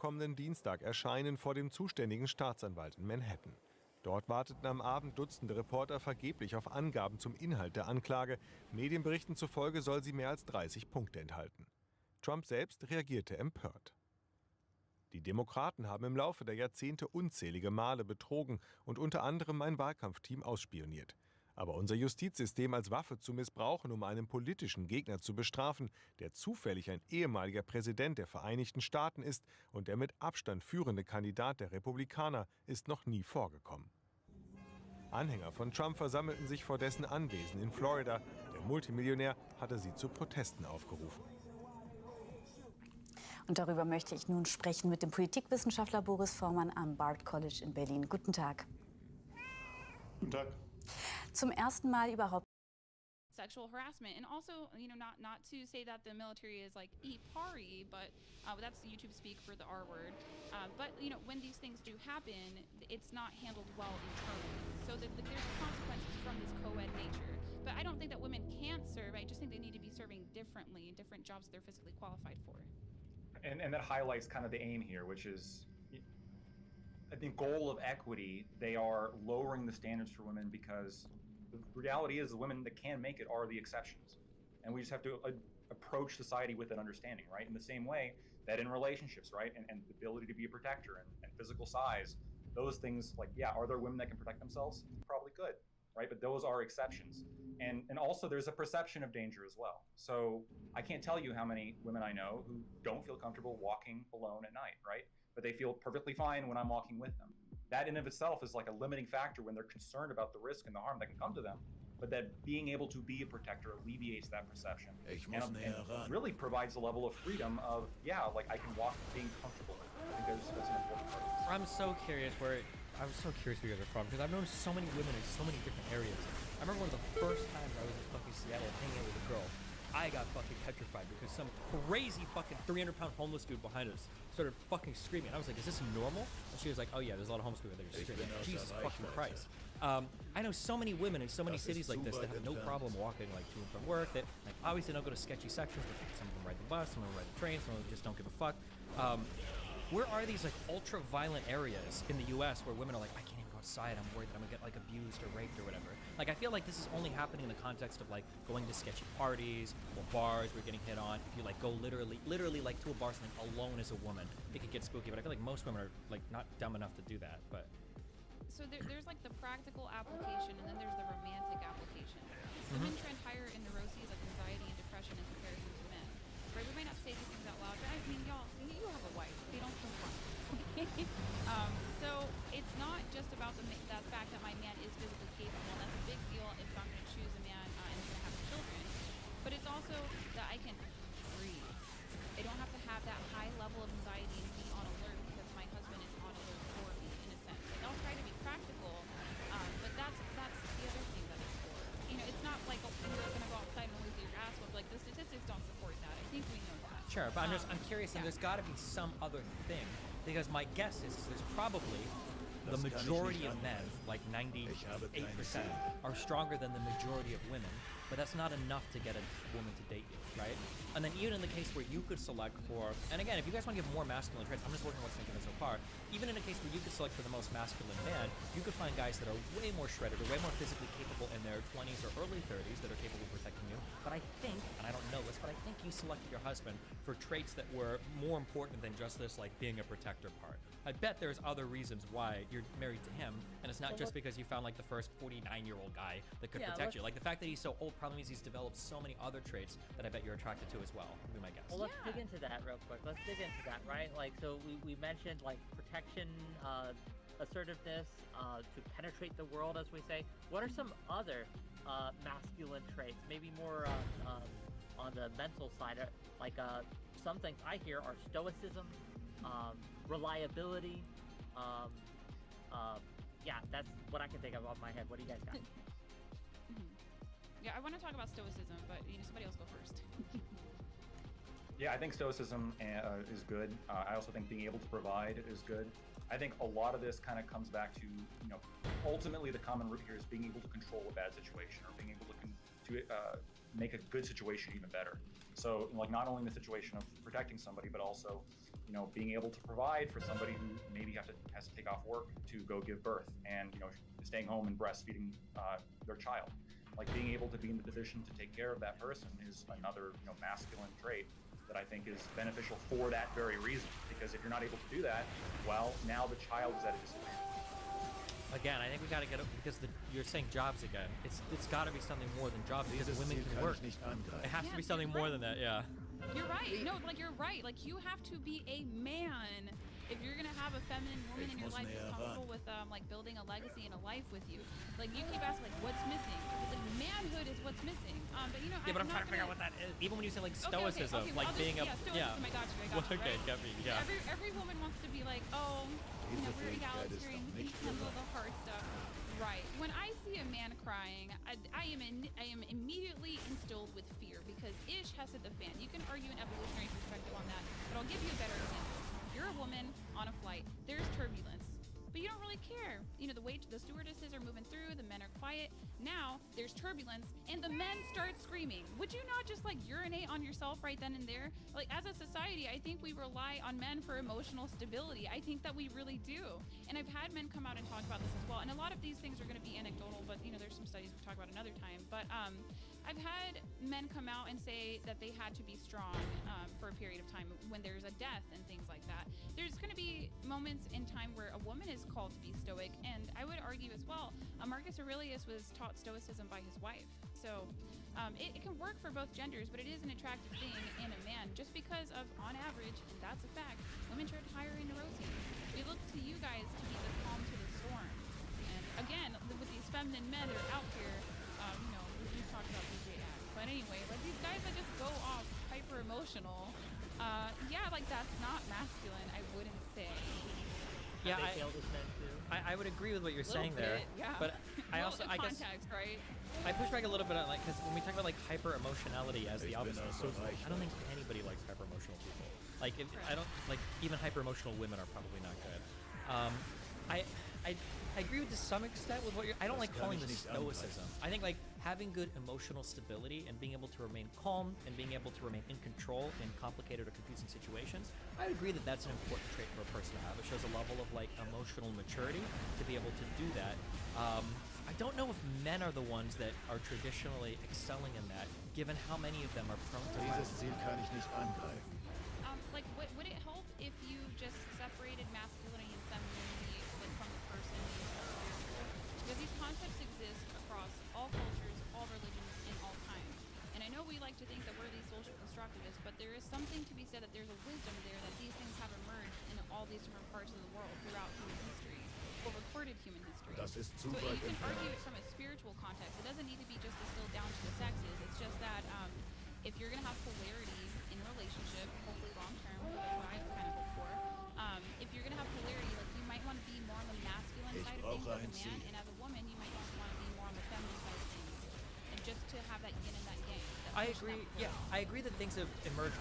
kommenden Dienstag erscheinen vor dem zuständigen Staatsanwalt in Manhattan. Dort warteten am Abend Dutzende Reporter vergeblich auf Angaben zum Inhalt der Anklage. Medienberichten zufolge soll sie mehr als 30 Punkte enthalten. Trump selbst reagierte empört. Die Demokraten haben im Laufe der Jahrzehnte unzählige Male betrogen und unter anderem mein Wahlkampfteam ausspioniert. Aber unser Justizsystem als Waffe zu missbrauchen, um einen politischen Gegner zu bestrafen, der zufällig ein ehemaliger Präsident der Vereinigten Staaten ist und der mit Abstand führende Kandidat der Republikaner, ist noch nie vorgekommen. Anhänger von Trump versammelten sich vor dessen Anwesen in Florida. Der Multimillionär hatte sie zu Protesten aufgerufen. Und darüber möchte ich nun sprechen mit dem Politikwissenschaftler Boris Vormann am Bard College in Berlin. Guten Tag. Guten Tag. Zum ersten Mal überhaupt sexual harassment, and also, not to say that the military is like eat party, but that's YouTube speak for the R word. But when these things do happen, it's not handled well internally. So that there's consequences from this co-ed nature. But I don't think that women can't serve. I just think they need to be serving differently in different jobs that they're physically qualified for. And that highlights kind of the aim here, which is, I think, goal of equity. They are lowering the standards for women because the reality is the women that can make it are the exceptions. And we just have to approach society with an understanding, right? In the same way that in relationships, right? And the ability to be a protector and physical size, those things, like, yeah, are there women that can protect themselves? Probably could, right? But those are exceptions. And also there's a perception of danger as well. So I can't tell you how many women I know who don't feel comfortable walking alone at night, right? But they feel perfectly fine when I'm walking with them. That in of itself is like a limiting factor when they're concerned about the risk and the harm that can come to them. But that being able to be a protector alleviates that perception and really provides a level of freedom of, yeah, like I can walk being comfortable. I think that's an important part. I'm so curious where you guys are from, because I've known so many women in so many different areas. I remember one of the first times I was in fucking Seattle hanging out with a girl. I got fucking petrified because some crazy fucking 300-pound homeless dude behind us started fucking screaming. I was like, is this normal? And she was like, oh yeah, there's a lot of homeless people there screaming. Jesus fucking Christ. I know so many women in so many cities like this that have no problem walking like to and from work, that like obviously don't go to sketchy sections, but some of them ride the bus, some of them ride the train, some of them just don't give a fuck. Where are these like ultra violent areas in the US where women are like, I can't even go outside, I'm worried that I'm gonna get like abused or raped or whatever? Like I feel like this is only happening in the context of like going to sketchy parties or bars where you're getting hit on. If you like go literally like to a bar something alone as a woman, it could get spooky, but I feel like most women are like not dumb enough to do that. But so there's like the practical application, and then there's the romantic application. Women trend higher in neuroses like anxiety and depression in comparison to men. Right, we might not say these things out loud, but I mean, y'all, you have a wife. They don't confront. So it's not just about that fact that my man is physically capable. That's a big deal if I'm going to choose a man and I'm going to have children. But it's also that I can breathe. I don't have to have that high level of anxiety and be on alert because my husband is on alert for me, in a sense. Like, I'll try to be practical, but that's the other thing that it's for. It's not like you're going to go outside and lose your ass whipped. Like, the statistics don't support that. I think we know that. sure, but I'm curious, and there's got to be some other thing, because my guess is there's probably the majority of men, like 98%, are stronger than the majority of women, but that's not enough to get a woman to date you, right? And then even in the case where you could select for, and again, if you guys want to give more masculine traits, I'm just working on what's thinking so far, even in a case where you could select for the most masculine man, you could find guys that are way more shredded or way more physically capable in their 20s or early 30s that are capable of protecting you. But I think, and I don't know this, but I think you selected your husband for traits that were more important than just this, like, being a protector part. I bet there's other reasons why you're married to him, and it's not just because you found like the first 49-year-old guy that could protect you. Like the fact that he's so old probably means he's developed so many other traits that I bet you're attracted to as well, would be my guess. Well, let's dig into that real quick. Let's dig into that, right? Like, so we mentioned like protection, assertiveness, to penetrate the world, as we say. What are some other masculine traits, maybe more on the mental side? Like some things I hear are stoicism, reliability. Yeah, that's what I can think of off my head. What do you guys got? Yeah, I want to talk about stoicism, but somebody else go first. Yeah, I think stoicism is good. I also think being able to provide is good. I think a lot of this kind of comes back to, ultimately the common root here is being able to control a bad situation, or being able to make a good situation even better. So, like, not only in the situation of protecting somebody, but also being able to provide for somebody who maybe has to take off work to go give birth, and staying home and breastfeeding their child. Like being able to be in the position to take care of that person is another masculine trait that I think is beneficial for that very reason. Because if you're not able to do that, well, now the child is at a disadvantage. Again, I think we got to get up because you're saying jobs again. It's got to be something more than jobs because women can work. It has to be something more than that. Yeah. You're right. No, like you're right. Like you have to be a man if you're gonna have a feminine woman in your life who's comfortable with like building a legacy and a life with you. Like you keep asking like what's missing. Like manhood is what's missing. But but I'm trying to figure out what that is. Even when you say like stoicism, okay, like being stoicism, I got you. Okay, right? got me. Yeah. Every woman wants to be like, oh, we're egalitarian. We can handle the hard stuff. Right. When I see a man crying, I am immediately instilled with fear because ish has hit the fan. You can argue an evolutionary perspective on that, but I'll give you a better example. You're a woman on a flight. There's turbulence, but you don't really care. The stewardesses are moving through. The men are quiet. Now there's turbulence, and the men start screaming. Would you not just like urinate on yourself right then and there? Like as a society, I think we rely on men for emotional stability. I think that we really do. And I've had men come out and talk about this as well. And a lot of these things are going to be anecdotal, but there's some studies we'll talk about another time. But I've had men come out and say that they had to be strong for a period of time when there's a death and things like that. There's going to be moments in time where a woman is called to be stoic, and I would argue as well, Marcus Aurelius was taught stoicism by his wife. So it can work for both genders, but it is an attractive thing in a man just because of, on average, and that's a fact, women trade higher in neuroses. We look to you guys to be the calm to the storm. And again, with these feminine men that are out here, we've talked about DJ Act. But anyway, like these guys that just go off hyper emotional, like that's not masculine, I wouldn't say. Yeah, I would agree with what you're saying there. Yeah. But I also, I guess, right? I push back a little bit on like because when we talk about like hyper emotionality as the opposite, I don't think anybody likes hyper emotional people. Like I don't like even hyper emotional women are probably not good. I agree with to some extent with what I don't like calling this stoicism. I think like having good emotional stability and being able to remain calm and being able to remain in control in complicated or confusing situations, I agree that that's an important trait for a person to have. It shows a level of like emotional maturity to be able to do that. I don't know if men are the ones that are traditionally excelling in that, given how many of them are prone to violence. Like, would it help if you just separated masculinity and femininity from the person and spiritual? Because these concepts exist across all cultures, all religions, in all time. And I know we like to think that we're these social constructivists, but there is something to be said that there's a wisdom there that these things have emerged in all these different parts of the world throughout human history, or recorded human history. So you can argue it from a spiritual context. It doesn't need to be just distilled down to the sexes. It's just that if you're going to have polarity in a relationship, hopefully long term, that's what I kind of hope for. If you're going to have polarity, like you might want to be more on the masculine side of things as a man, and as a woman, you might also want to be more on the feminine side of things, and just to have that yin and that yang. I agree. Yeah, I agree that things have emerged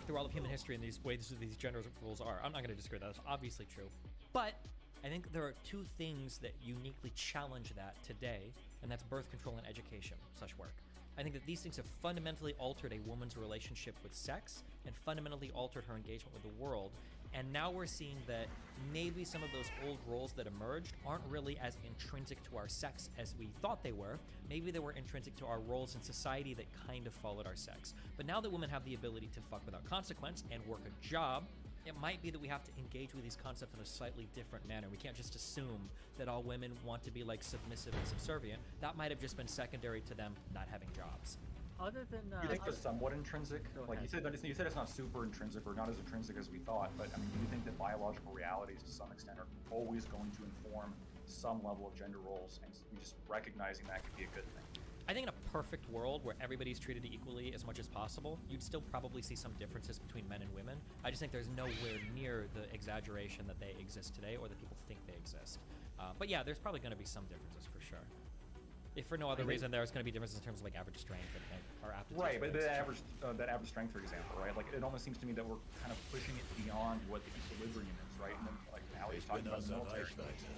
through all of human history in these ways these gender roles are. I'm not going to disagree with that. That's obviously true. But I think there are two things that uniquely challenge that today, and that's birth control and education, such work. I think that these things have fundamentally altered a woman's relationship with sex and fundamentally altered her engagement with the world. And now we're seeing that maybe some of those old roles that emerged aren't really as intrinsic to our sex as we thought they were. Maybe they were intrinsic to our roles in society that kind of followed our sex. But now that women have the ability to fuck without consequence and work a job, it might be that we have to engage with these concepts in a slightly different manner. We can't just assume that all women want to be like submissive and subservient. That might have just been secondary to them not having jobs. Other than you think it's somewhat intrinsic? Like you said it's not super intrinsic or not as intrinsic as we thought, but I mean, do you think that biological realities to some extent are always going to inform some level of gender roles, and just recognizing that could be a good thing? I think in a perfect world where everybody's treated equally as much as possible, you'd still probably see some differences between men and women. I just think there's nowhere near the exaggeration that they exist today or that people think they exist. But yeah, there's probably going to be some differences for sure. If for no other reason, there's going to be differences in terms of like average strength and our aptitude. Right, but that average strength, for example, right? Like it almost seems to me that we're kind of pushing it beyond what the equilibrium is, right? And then like now He's talking about the military.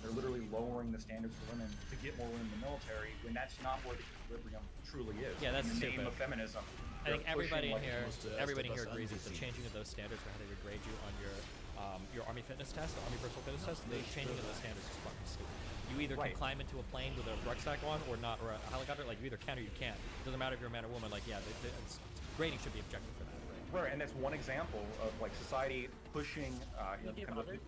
They're literally lowering the standards for women to get more women in the military when that's not where the equilibrium truly is. Yeah, that's in the name stupid. of feminism. I think everybody in here, everybody here agrees that the changing of those standards for how they would grade you on your Army fitness test, the Army virtual fitness test, the changing of those standards is fucking stupid. You either can climb into a plane with a rucksack on or not, or a helicopter. Like, you either can or you can't. It doesn't matter if you're a man or woman. Like, yeah, grading should be objective for that. Right, and that's one example of like society pushing. Can you give others?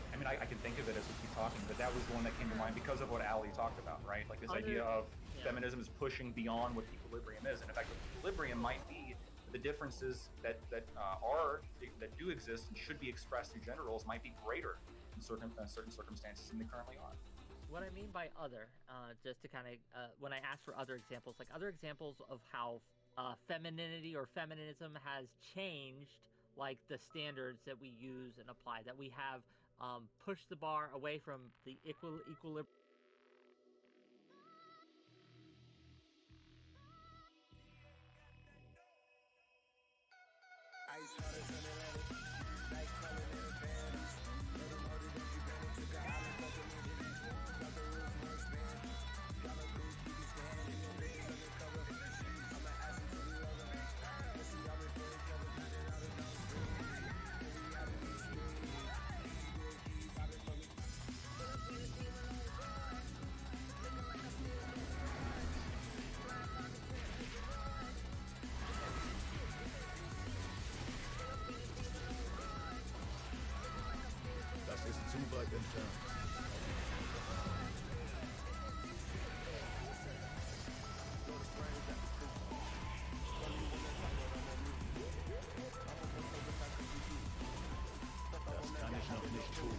I mean, I can think of it as we keep talking, but that was the one that came to mind because of what Ali talked about, right? Like this idea of feminism is pushing beyond what equilibrium is, and in fact, equilibrium might be the differences that do exist and should be expressed through gender roles might be greater in certain circumstances than they currently are. What I mean by other, just to kind of, when I ask for other examples, like other examples of how femininity or feminism has changed, like the standards that we use and apply, that we have pushed the bar away from the equilibrium. Das ist zu weit entfernt. Das kann ich noch nicht tun.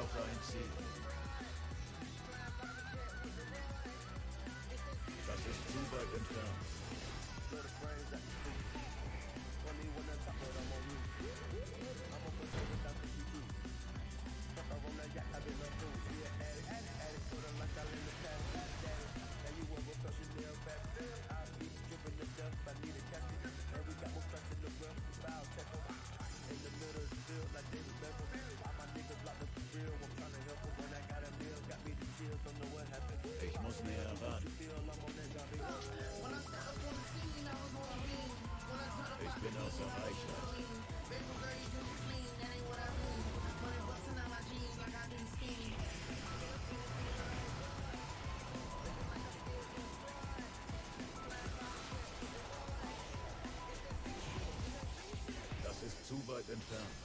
Ein Ziel. Das ist zu weit entfernt. Ich muss näher ran. Ich bin außer Reichweite. entfernt.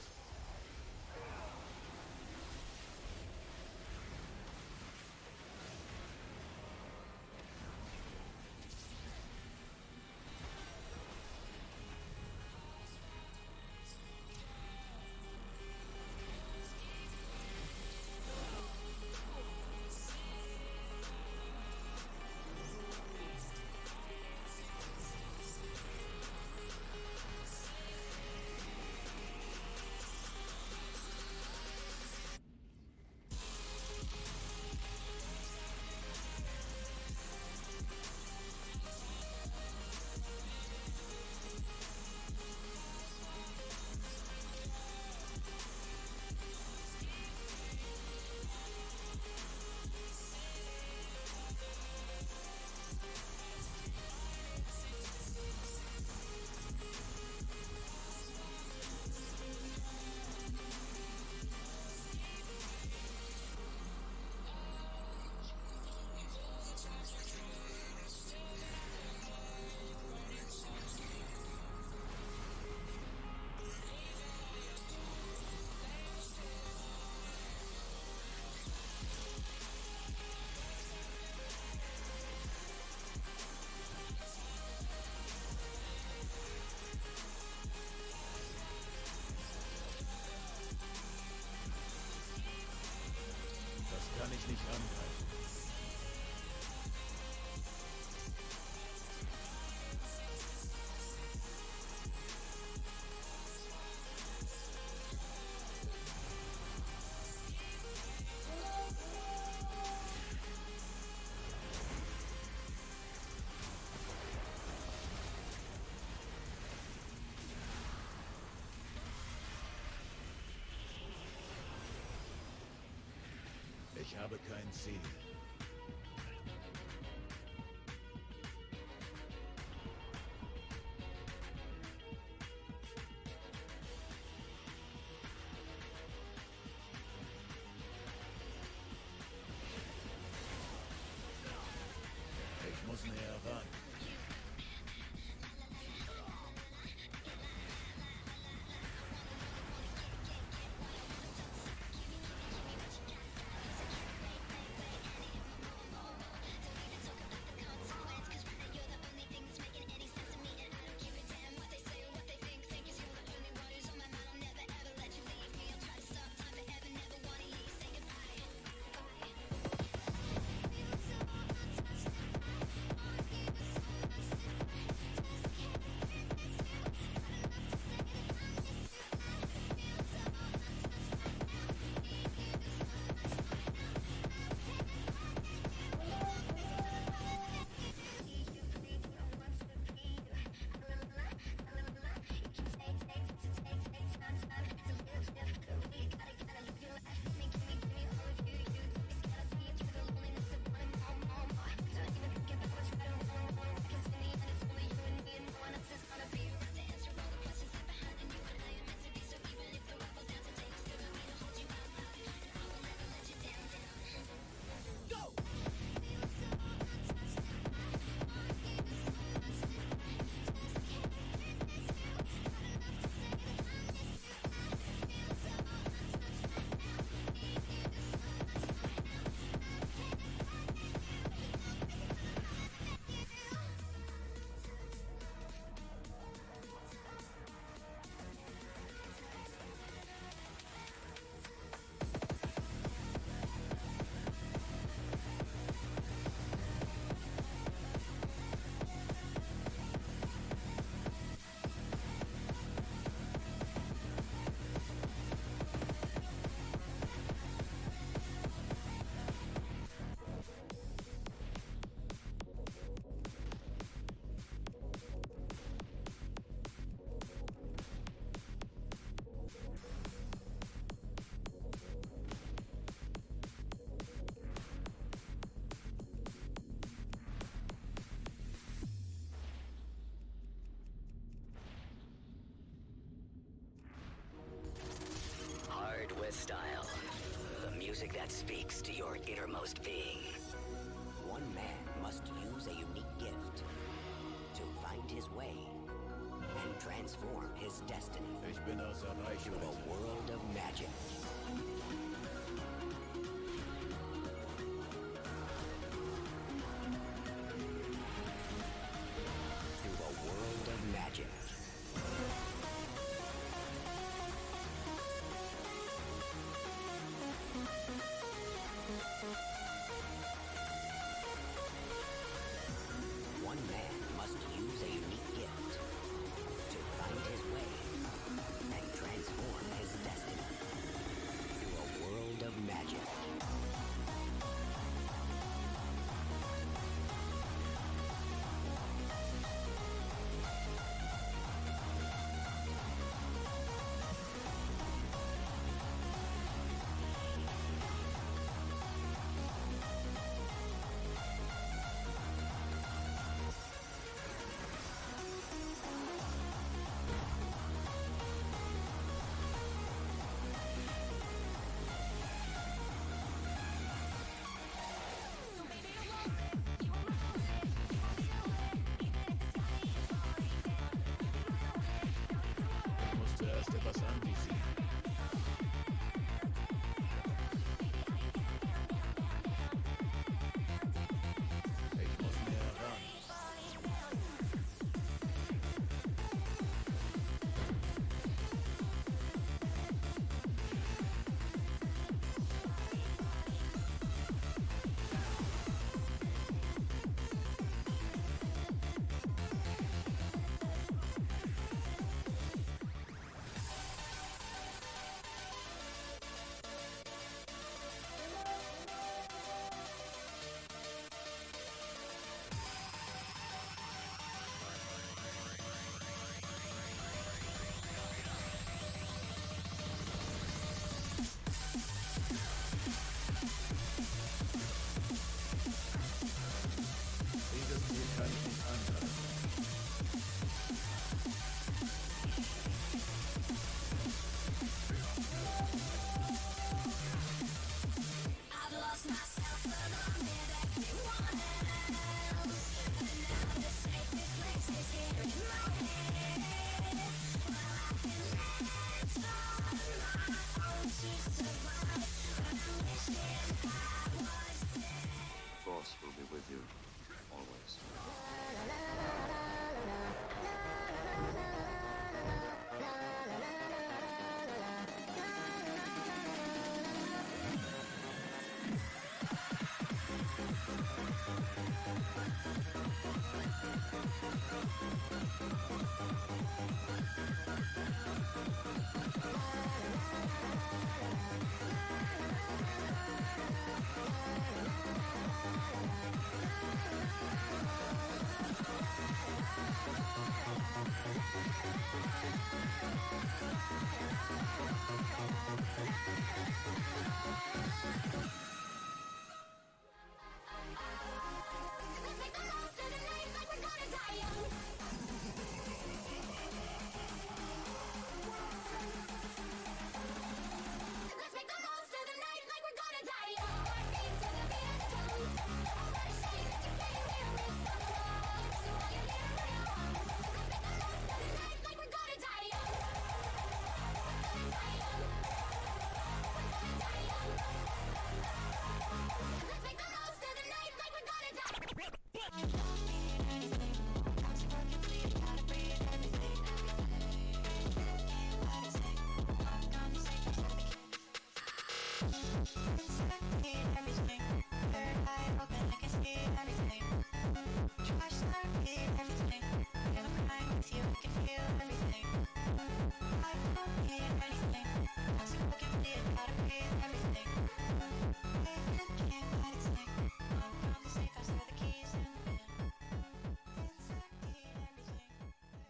Das kann ich nicht angreifen. Ich habe kein Ziel. Ich muss näher ran. Style. The music that speaks to your innermost being. One man must use a unique gift to find his way and transform his destiny Ich bin außer through Reichweite. a world of magic. Through a world of magic. One man must use a unique gift to find his way and transform his destiny through a world of magic. Ich muss zuerst etwas anvisieren. Ich muss näher ran. Dieses Ziel kann ich nicht anhalten. Force will be with you, always.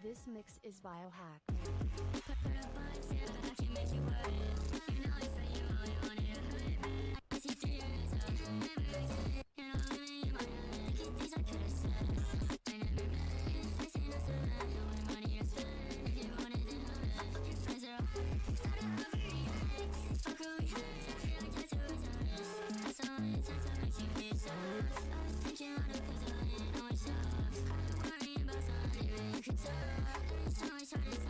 This mix is biohack. It's always hard to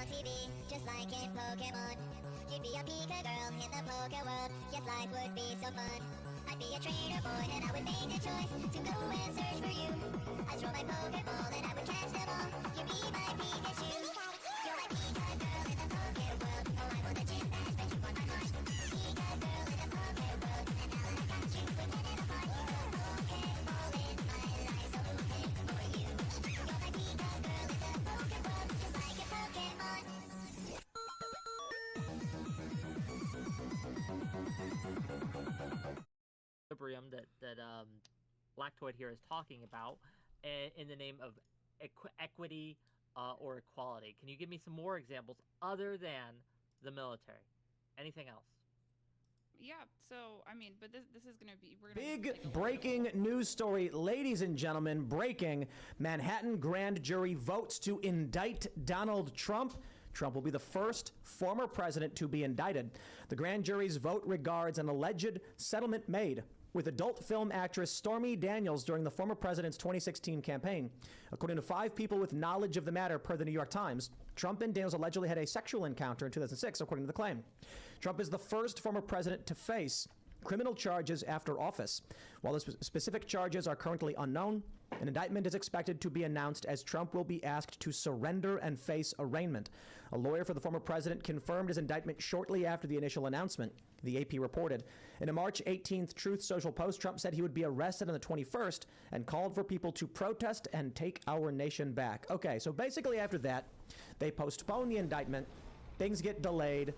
on TV, just like in Pokemon. You'd be a Pika girl in the Poke world. Yes, life would be so fun. I'd be a trainer boy and I would make the choice to go and search for you. I'd throw my Pokeball and I would catch them all. You'd be my Pikachu. You're my Pika girl in the Poke world. Oh, I want the gym badge, but you want my heart. Pika girl in the Poke world, and now that I got you, we're getting apart. Pokeball in my life, so okay for you. You're my Pika girl in the Poke world, just like a Pokemon. Equilibrium that Lactoid here is talking about in the name of equity or equality. Can you give me some more examples other than the military? Anything else? Yeah, so, I mean, but this is going to be... We're gonna Big breaking news story, ladies and gentlemen. Breaking. Manhattan grand jury votes to indict Donald Trump. Trump will be the first former president to be indicted. The grand jury's vote regards an alleged settlement made with adult film actress Stormy Daniels during the former president's 2016 campaign. According to 5 people with knowledge of the matter per the New York Times, Trump and Daniels allegedly had a sexual encounter in 2006, according to the claim. Trump is the first former president to face criminal charges after office. While the specific charges are currently unknown, an indictment is expected to be announced as Trump will be asked to surrender and face arraignment. A lawyer for the former president confirmed his indictment shortly after the initial announcement, the AP reported. In a March 18th Truth Social post, Trump said he would be arrested on the 21st and called for people to protest and take our nation back. Okay, so basically after that, they postponed the indictment, things get delayed.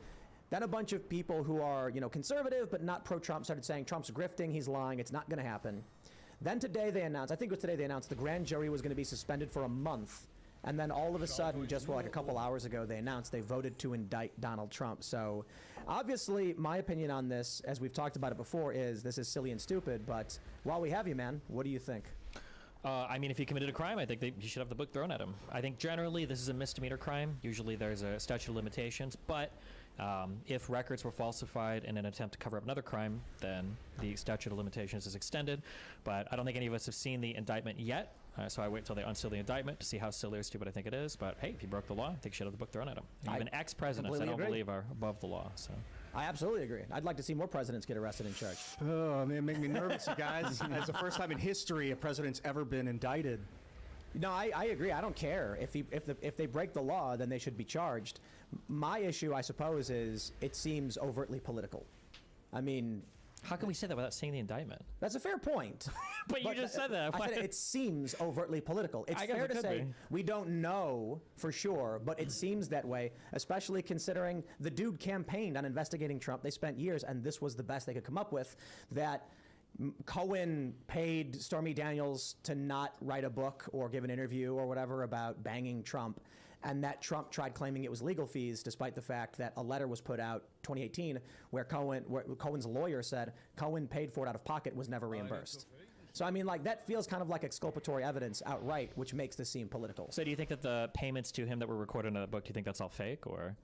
Then a bunch of people who are, conservative but not pro-Trump started saying Trump's grifting, he's lying, it's not going to happen. Then today they announced, I think it was today they announced the grand jury was going to be suspended for a month. And then all of a sudden, just like a couple hours ago, they announced they voted to indict Donald Trump. So obviously, my opinion on this, as we've talked about it before, is this is silly and stupid. But while we have you, man, what do you think? I mean, if he committed a crime, I think he should have the book thrown at him. I think generally this is a misdemeanor crime. Usually there's a statute of limitations. But if records were falsified in an attempt to cover up another crime, then the statute of limitations is extended. But I don't think any of us have seen the indictment yet. So I wait until they unseal the indictment to see how silly or stupid I think it is. But hey, if he broke the law, I think he should have the book thrown at him. And even ex-presidents, I don't believe, are above the law. So I absolutely agree. I'd like to see more presidents get arrested and charged. Oh, man, make me nervous, you guys. It's the first time in history a president's ever been indicted. No, I agree. I don't care. If they break the law, then they should be charged. My issue, I suppose, is it seems overtly political. I mean... How can we say that without seeing the indictment? That's a fair point. But you just said that. I said it seems overtly political. It's fair to say we don't know for sure, but it seems that way, especially considering the dude campaigned on investigating Trump. They spent years, and this was the best they could come up with, that Cohen paid Stormy Daniels to not write a book or give an interview or whatever about banging Trump, and that Trump tried claiming it was legal fees, despite the fact that a letter was put out 2018 where Cohen's lawyer said Cohen paid for it out of pocket, was never reimbursed. So I mean, like, that feels kind of like exculpatory evidence outright, which makes this seem political. So do you think that the payments to him that were recorded in a book, do you think that's all fake, or?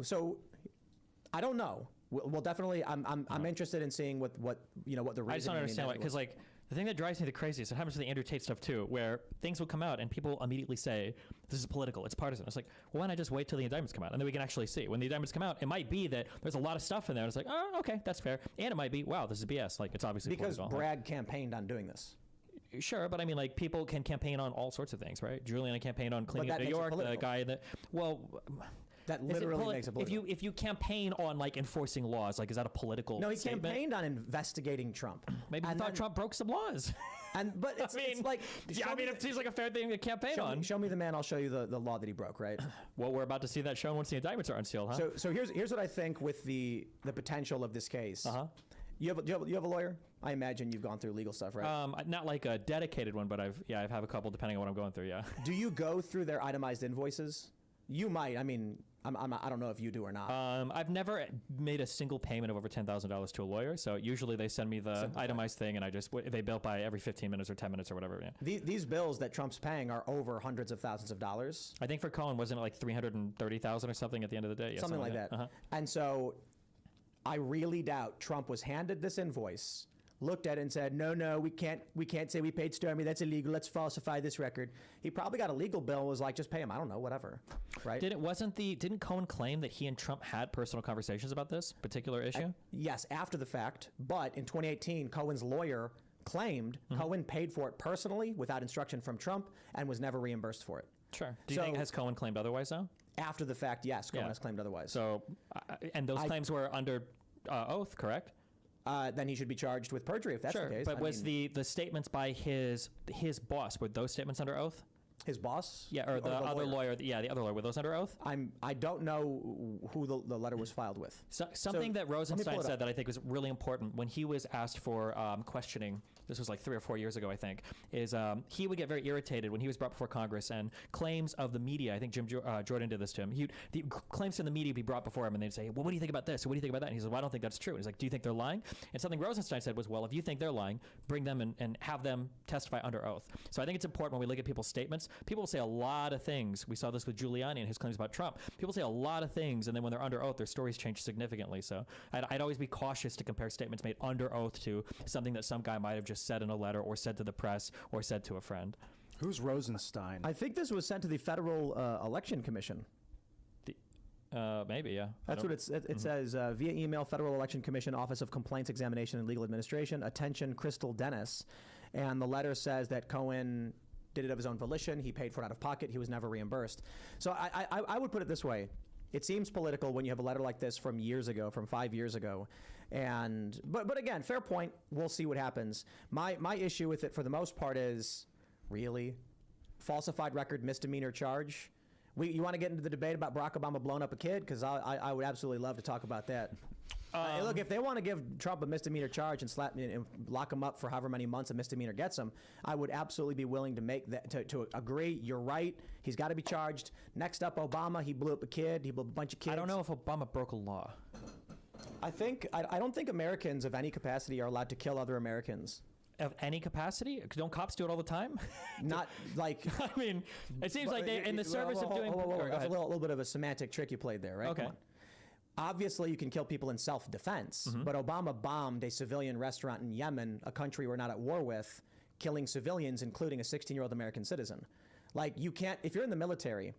So I don't know. We'll definitely. I'm interested in seeing what the reason. I just don't understand why, because like the thing that drives me the craziest, it happens with the Andrew Tate stuff too, where things will come out and people immediately say this is political, it's partisan. It's like, well, why not just wait till the indictments come out and then we can actually see. When the indictments come out, it might be that there's a lot of stuff in there. And it's like, oh, okay, that's fair, and it might be, wow, this is BS. Like it's obviously because political. Bragg campaigned on doing this. Sure, but I mean, like people can campaign on all sorts of things, right? Giuliani campaigned on cleaning up New York. The guy that that literally makes it political. If you campaign on like enforcing laws, like is that a political? No, he statement? campaigned on investigating Trump. Maybe he thought Trump broke some laws. But it's like, yeah, I mean, it seems like a fair thing to campaign on. Show me the man, I'll show you the law that he broke, right? Well, we're about to see that shown once the indictments are unsealed, huh? So here's what I think with the potential of this case. You have a lawyer? I imagine you've gone through legal stuff, right? Not like a dedicated one, but I have a couple depending on what I'm going through. Yeah. Do you go through their itemized invoices? You might. I mean, I don't know if you do or not. I've never made a single payment of over $10,000 to a lawyer. So usually they send me the itemized thing, and they bill by every 15 minutes or 10 minutes or whatever. Yeah. These bills that Trump's paying are over hundreds of thousands of dollars. I think for Cohen, wasn't it like $330,000 or something at the end of the day? Yeah, something like that. And so I really doubt Trump was handed this invoice, looked at it and said, no, we can't say we paid Stormy. That's illegal. Let's falsify this record. He probably got a legal bill and was like, just pay him. I don't know, whatever. Right? Didn't Cohen claim that he and Trump had personal conversations about this particular issue? Yes, after the fact. But in 2018, Cohen's lawyer claimed Cohen paid for it personally without instruction from Trump and was never reimbursed for it. Sure. Do you think has Cohen claimed otherwise though? After the fact, yes, Cohen has claimed otherwise. So, and those claims were under oath, correct? Then he should be charged with perjury if that's the case. But the statements by his boss, were those statements under oath? His boss? Yeah, or the other lawyer. Yeah, the other lawyer. Were those under oath? I don't know who the letter was filed with. Something that Rosenstein said that I think was really important when he was asked for questioning. This was like 3 or 4 years ago, I think. Is he would get very irritated when he was brought before Congress and claims of the media. I think Jim Jordan did this to him. The claims from the media would be brought before him, and they'd say, "Well, what do you think about this? Or what do you think about that?" And he said, "Well, I don't think that's true." And he's like, "Do you think they're lying?" And something Rosenstein said was, "Well, if you think they're lying, bring them and have them testify under oath." So I think it's important when we look at people's statements. People say a lot of things. We saw this with Giuliani and his claims about Trump. People say a lot of things, and then when they're under oath, their stories change significantly. So I'd always be cautious to compare statements made under oath to something that some guy might have just said in a letter or said to the press or said to a friend. Who's Rosenstein? I think this was sent to the Federal Election Commission. Maybe, yeah. That's what it says. Via email, Federal Election Commission, Office of Complaints Examination and Legal Administration, attention, Crystal Dennis. And the letter says that Cohen did it of his own volition. He paid for it out of pocket. He was never reimbursed. So I would put it this way. It seems political when you have a letter like this from years ago, from 5 years ago. But again, fair point. We'll see what happens. My issue with it for the most part is, really? Falsified record misdemeanor charge? You want to get into the debate about Barack Obama blowing up a kid? Because I would absolutely love to talk about that. Look, if they want to give Trump a misdemeanor charge and lock him up for however many months a misdemeanor gets him, I would absolutely be willing to make that to agree. You're right. He's got to be charged. Next up, Obama. He blew up a kid. He blew up a bunch of kids. I don't know if Obama broke a law. I don't think Americans of any capacity are allowed to kill other Americans. Of any capacity? Don't cops do it all the time? Not like... I mean, it seems like they in the service of doing... That's a little bit of a semantic trick you played there, right? Okay. Come on. Obviously, you can kill people in self-defense, but Obama bombed a civilian restaurant in Yemen, a country we're not at war with, killing civilians, including a 16-year-old American citizen. Like, you can't... If you're in the military...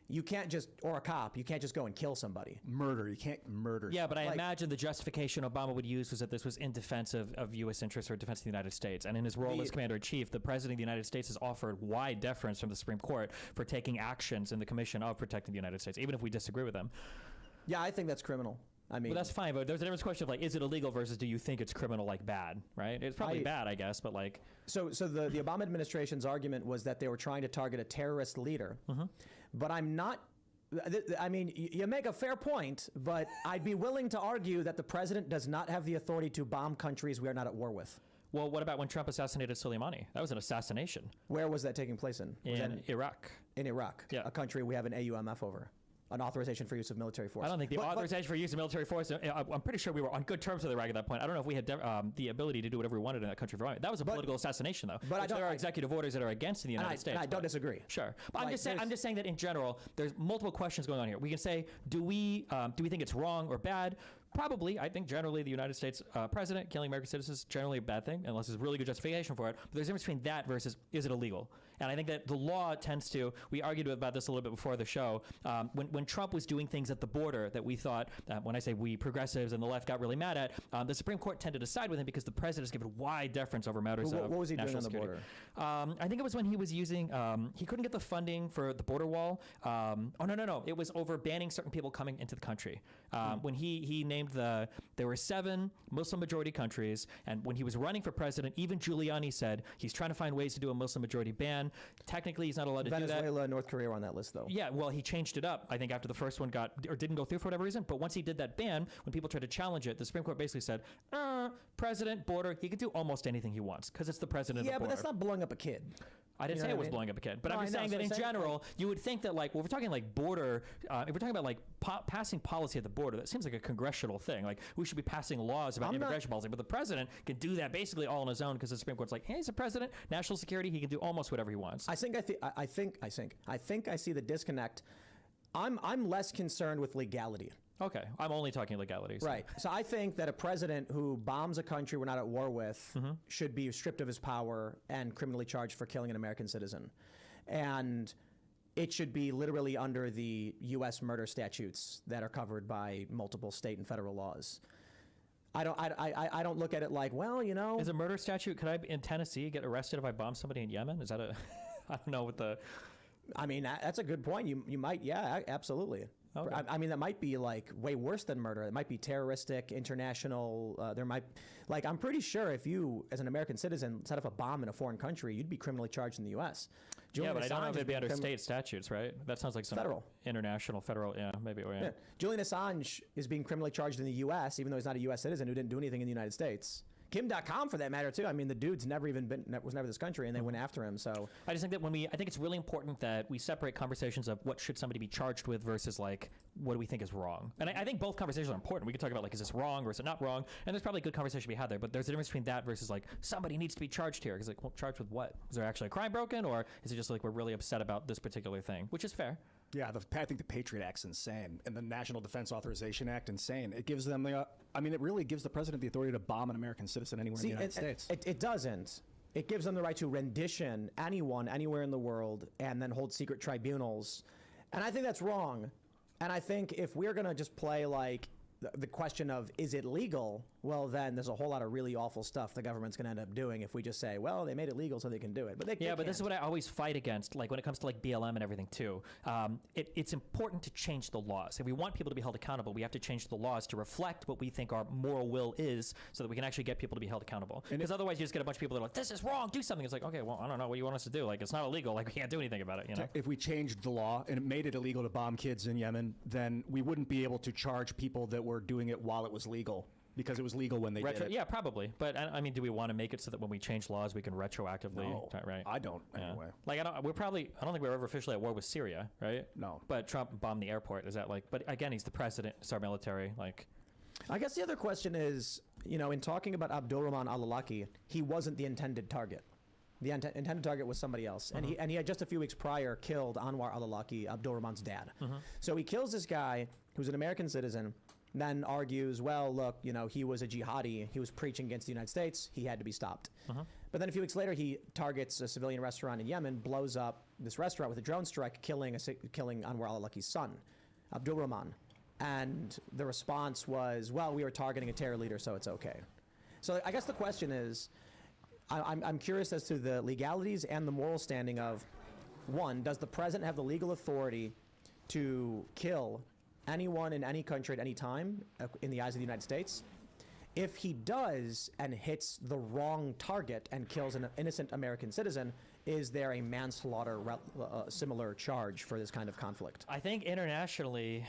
You can't just, or a cop, you can't just go and kill somebody. Murder, you can't murder. Yeah, but I imagine the justification Obama would use was that this was in defense of U.S. interests or defense of the United States. And in his role as commander-in-chief, the president of the United States has offered wide deference from the Supreme Court for taking actions in the commission of protecting the United States, even if we disagree with them. Yeah, I think that's criminal. I mean, well, that's fine, but there's a different question of like, is it illegal versus do you think it's criminal, like bad, right? It's probably bad, I guess, but like. So the Obama administration's argument was that they were trying to target a terrorist leader, but I'm not. I mean, you make a fair point, but I'd be willing to argue that the president does not have the authority to bomb countries we are not at war with. Well, what about when Trump assassinated Soleimani? That was an assassination. Where was that taking place in? In Iraq. In Iraq, yeah. A country we have an AUMF over. an authorization for use of military force. I don't think the authorization for use of military force, I'm pretty sure we were on good terms with Iraq at that point. I don't know if we had the ability to do whatever we wanted in that country for That was a political assassination, though. But there are executive orders that are against the United States. And I don't disagree. Sure. But I'm just saying that in general, there's multiple questions going on here. We can say, do we think it's wrong or bad? Probably. I think generally the United States president killing American citizens is generally a bad thing, unless there's really good justification for it. But there's a difference between that versus is it illegal? And I think that the law tends to, we argued about this a little bit before the show, when Trump was doing things at the border that we thought, when I say we progressives and the left got really mad at, the Supreme Court tended to side with him because the president has given wide deference over matters of what was he doing on the security. border? I think it was when he was using, he couldn't get the funding for the border wall. No. It was over banning certain people coming into the country. When he named there were 7 Muslim majority countries, and when he was running for president, even Giuliani said he's trying to find ways to do a Muslim majority ban. Technically, he's not allowed to do that. Venezuela and North Korea were on that list, though. Yeah, well, he changed it up, I think, after the first one didn't go through for whatever reason. But once he did that ban, when people tried to challenge it, the Supreme Court basically said, president, border, he can do almost anything he wants because it's the president of the border. Yeah, but that's not blowing up a kid. I didn't say it was blowing up a kid, but I'm just saying that in general, you would think that if we're talking like border, if we're talking about like passing policy at the border, that seems like a congressional thing. Like we should be passing laws about immigration policy, but the president can do that basically all on his own because the Supreme Court's like, hey, he's a president, national security, he can do almost whatever he wants. I think I see the disconnect. I'm less concerned with legality. Okay, I'm only talking legalities. Right. So I think that a president who bombs a country we're not at war with should be stripped of his power and criminally charged for killing an American citizen. And it should be literally under the U.S. murder statutes that are covered by multiple state and federal laws. I don't look at it like, well, you know. Is a murder statute, could I, in Tennessee, get arrested if I bomb somebody in Yemen? Is that a, I don't know what the. I mean, that's a good point. You might, yeah, absolutely. Okay. I mean, that might be like way worse than murder. It might be terroristic, international. There might, like, I'm pretty sure if you, as an American citizen, set off a bomb in a foreign country, you'd be criminally charged in the U.S. Yeah, but I don't know if it'd be under state statutes, right? That sounds like some federal, international, federal, yeah, maybe. Or, yeah. Julian Assange is being criminally charged in the U.S., even though he's not a U.S. citizen who didn't do anything in the United States. Kim.com, for that matter, too. I mean, the dude's never even was never this country, and they went after him. So I just think that I think it's really important that we separate conversations of what should somebody be charged with versus like what do we think is wrong. And I think both conversations are important. We can talk about like, is this wrong or is it not wrong? And there's probably a good conversation to be had there. But there's a difference between that versus like somebody needs to be charged here. Because like, well, charged with what? Is there actually a crime broken, or is it just like we're really upset about this particular thing, which is fair. Yeah, I think the Patriot Act's insane, and the National Defense Authorization Act insane. It gives them it really gives the president the authority to bomb an American citizen anywhere in the United States. It doesn't. It gives them the right to rendition anyone, anywhere in the world, and then hold secret tribunals. And I think that's wrong. And I think if we're going to just play like the question of is it legal, well, then there's a whole lot of really awful stuff the government's going to end up doing if we just say, well, they made it legal so they can do it. But but this is what I always fight against, like when it comes to like BLM and everything too. It's important to change the laws. If we want people to be held accountable, we have to change the laws to reflect what we think our moral will is so that we can actually get people to be held accountable. Because otherwise you just get a bunch of people that are like, this is wrong, do something. It's like, okay, well, I don't know, what do you want us to do? Like, it's not illegal, like we can't do anything about it, you know? If we changed the law and it made it illegal to bomb kids in Yemen, then we wouldn't be able to charge people that were doing it while it was legal, because it was legal when they did it. Yeah, probably. But I mean, do we want to make it so that when we change laws, we can retroactively? No, right? I don't. Anyway, like I don't think we were ever officially at war with Syria, right? No. But Trump bombed the airport. Is that like? But again, he's the president. It's our military. Like, I guess the other question is, you know, in talking about Abdulrahman al-Awlaki, he wasn't the intended target. The intended target was somebody else, and he had just a few weeks prior killed Anwar al-Awlaki, Abdulrahman's dad. So he kills this guy who's an American citizen. Then argues, well, look, you know, he was a jihadi. He was preaching against the United States. He had to be stopped. But then a few weeks later, he targets a civilian restaurant in Yemen, blows up this restaurant with a drone strike, killing Anwar al-Awlaki's son, Abdulrahman. And the response was, well, we were targeting a terror leader, so it's okay. So I guess the question is, I'm curious as to the legalities and the moral standing of, one, does the president have the legal authority to kill anyone in any country at any time in the eyes of the United States? If he does and hits the wrong target and kills an innocent American citizen, is there a manslaughter similar charge for this kind of conflict? I think internationally,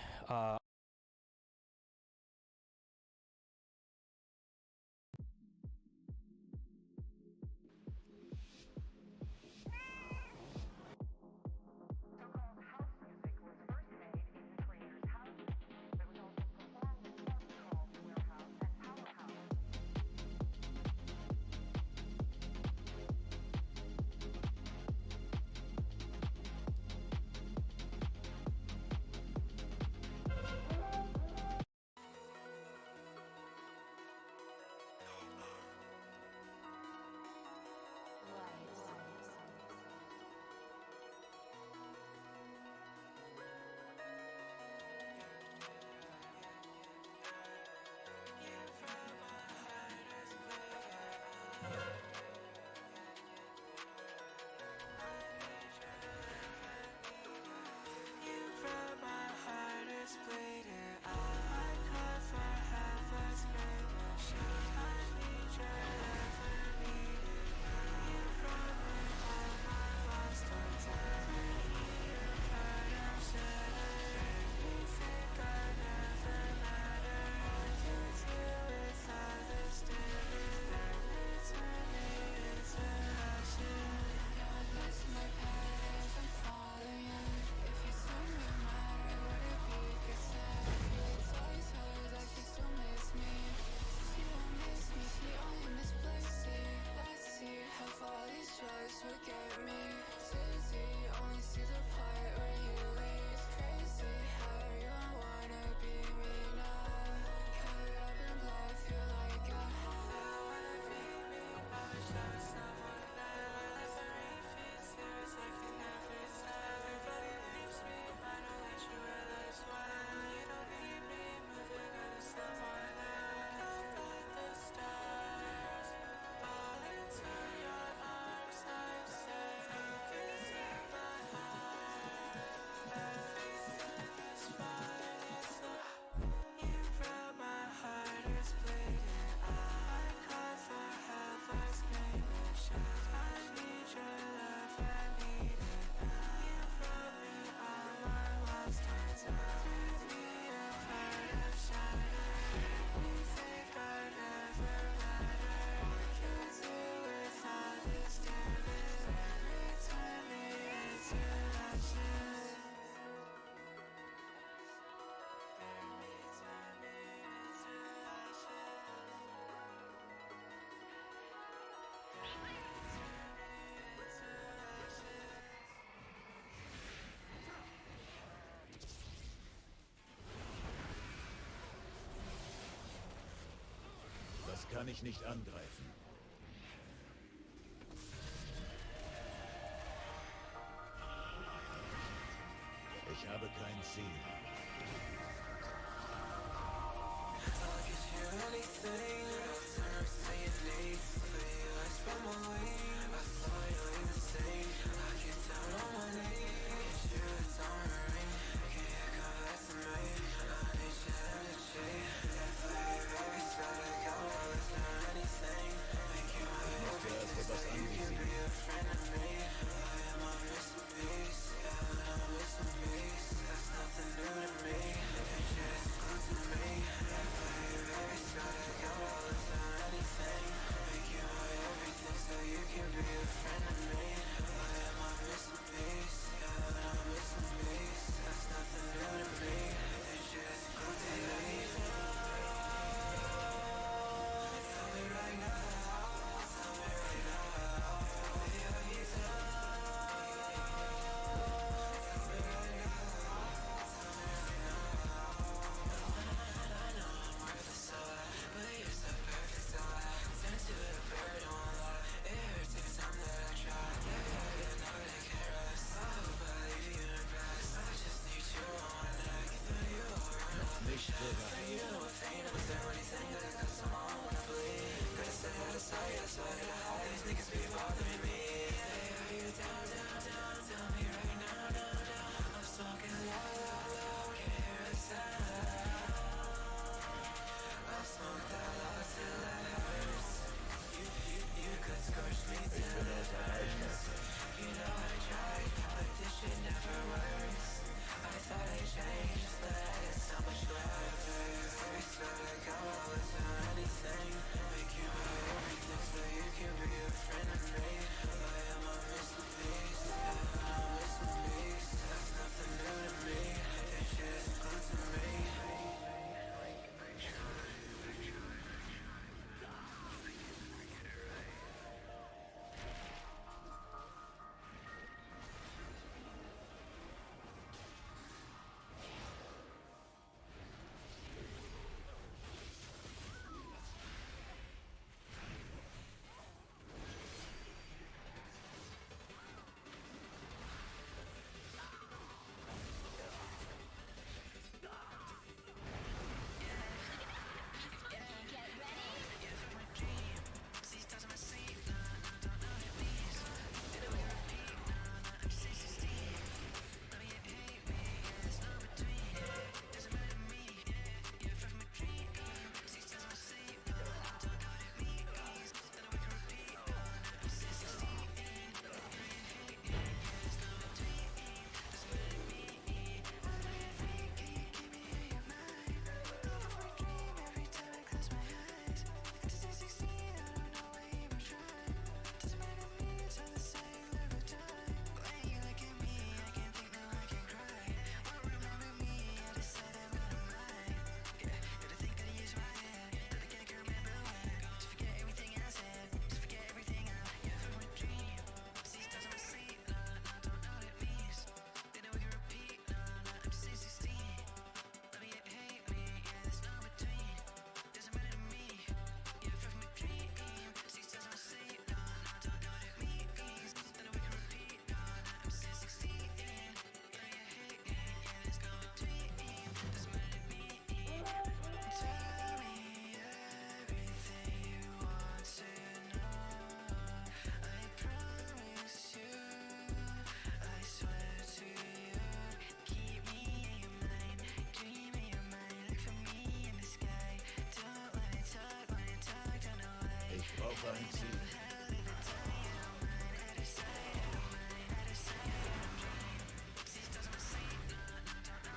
Das kann ich nicht angreifen. Ich habe kein Ziel. You can kein Ziel.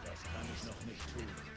Das kann ich noch nicht tun.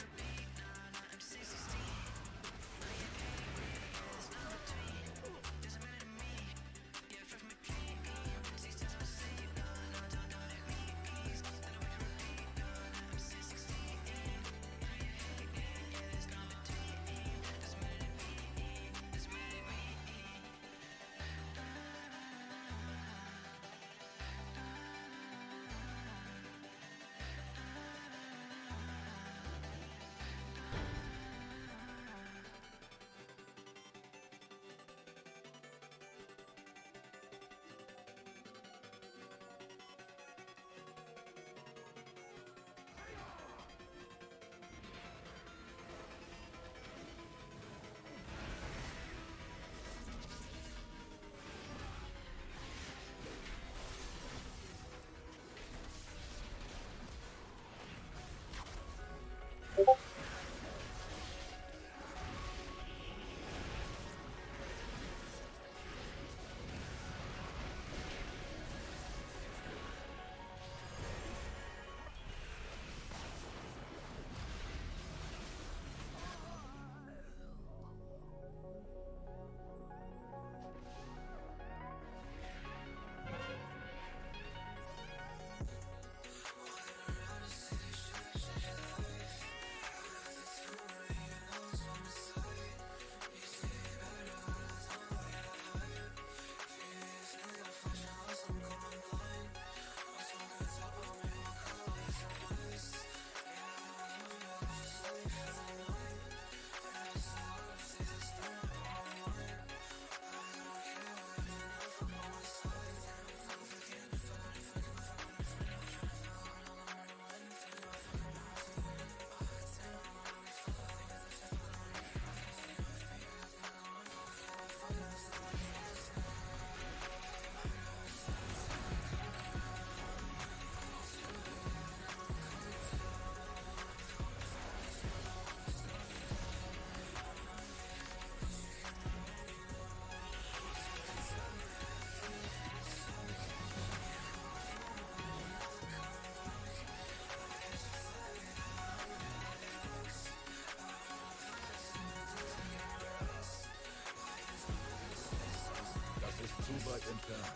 Zu weit entfernt.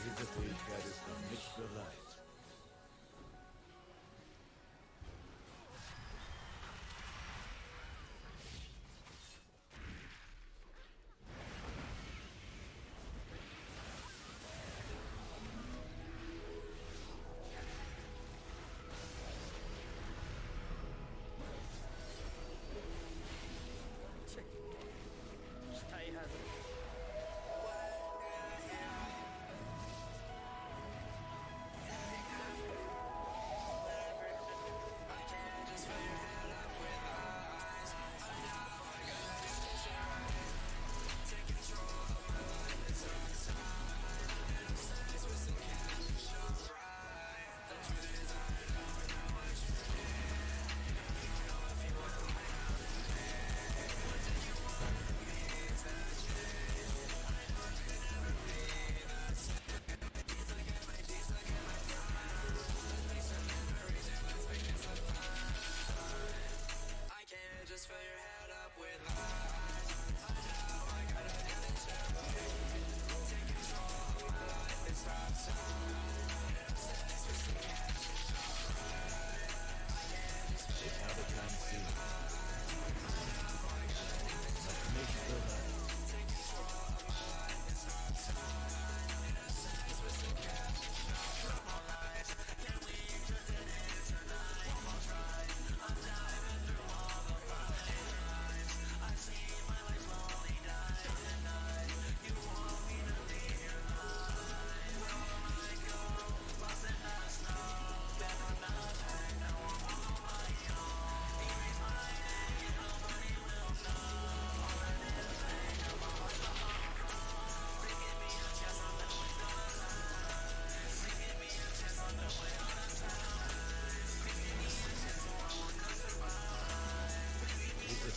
Diese Fähigkeit ist noch nicht bereit.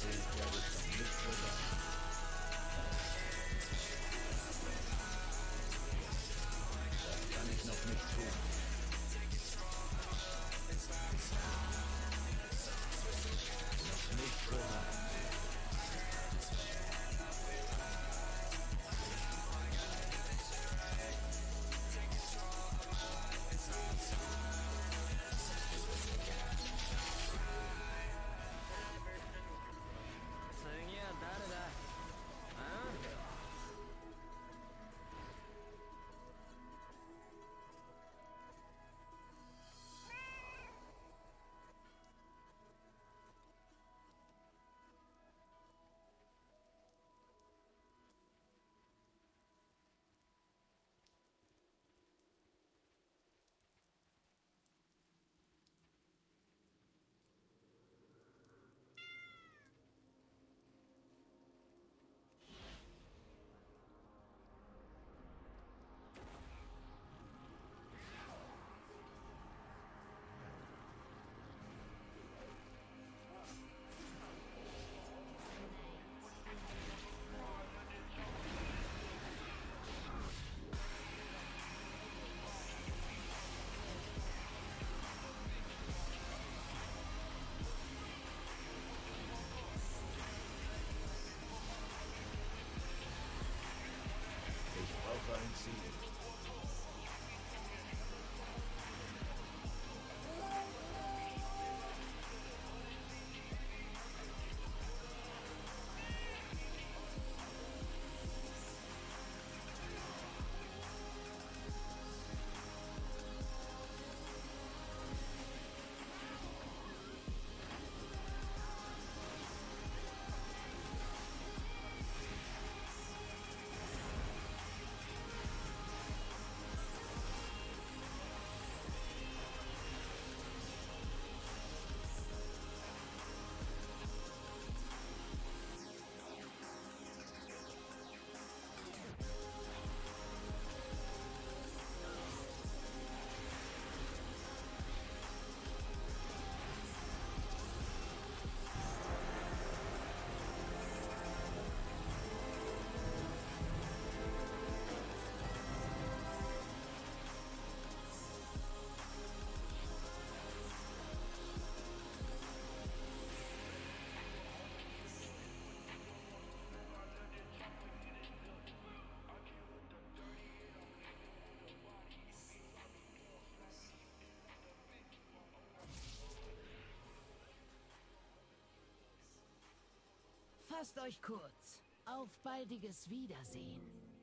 werde es dann nicht bereuen. Das kann ich noch nicht tun. Noch nicht bereit. Ich brauche ein Ziel. Fasst euch kurz. Auf baldiges Wiedersehen.